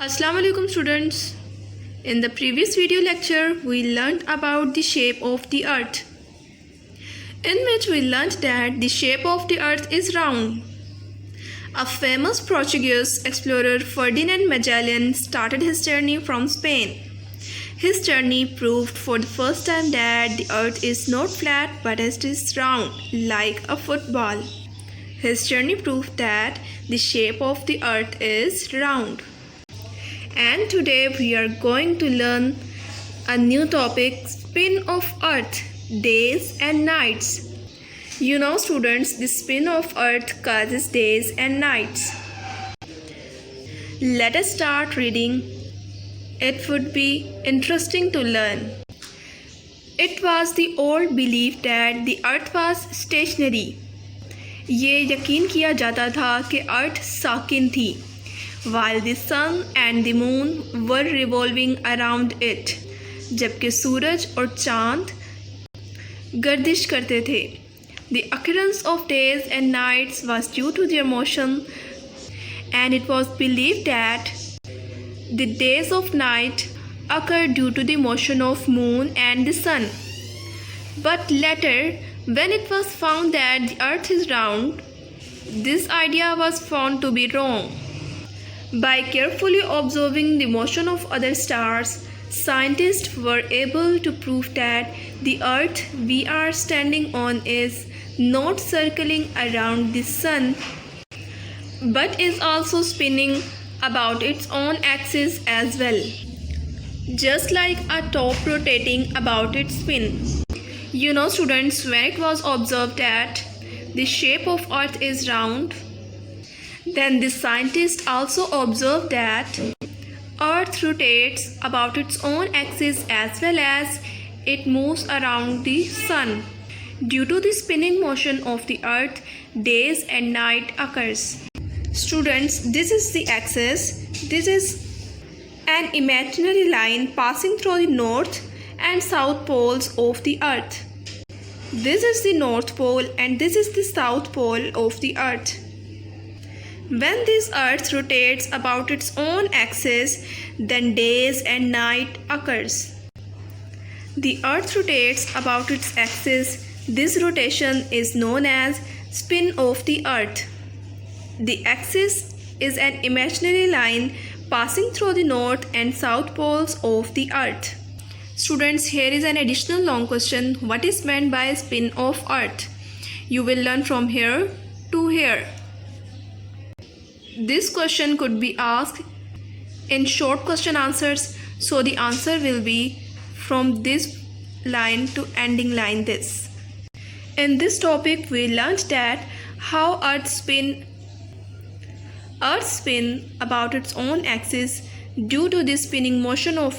Assalamu alaikum students. In the previous video lecture, we learned about the shape of the earth, in which we learned that the shape of the earth is round. A famous Portuguese explorer, Ferdinand Magellan, started his journey from Spain. His journey proved for the first time that the earth is not flat but it is round, like a football. His journey proved that the shape of the earth is round. And today we are going to learn a new topic, spin of earth, days and nights. You know students, the spin of earth causes days and nights. Let us start reading. It would be interesting to learn. It was the old belief that the earth was stationary. ये यकीन किया जाता था कि अर्थ साकिन थी, while the sun and the moon were revolving around it, जबकि सूरज और चांद गर्दिश करते थे. The occurrence of days and nights was due to their motion, and it was believed that the days of night occur due to the motion of moon and the sun. But later, when it was found that the earth is round, this idea was found to be wrong. By carefully observing the motion of other stars, scientists were able to prove that the earth we are standing on is not circling around the sun, but is also spinning about its own axis as well, just like a top rotating about its spin. You know students, when it was observed that the shape of earth is round, then the scientists also observed that earth rotates about its own axis as well as it moves around the sun. Due to the spinning motion of the earth, days and night occurs. Students, this is the axis. This is an imaginary line passing through the north and south poles of the earth. This is the north pole and this is the south pole of the earth. When this earth rotates about its own axis, then days and night occurs. The earth rotates about its axis. This rotation is known as spin of the earth. The axis is an imaginary line passing through the north and south poles of the earth. Students, here is an additional long question. What is meant by spin of earth? You will learn from here to here. This question could be asked in short question answers, so the answer will be from this line to ending line this. In this topic, we learned that how Earth spin about its own axis due to the spinning motion of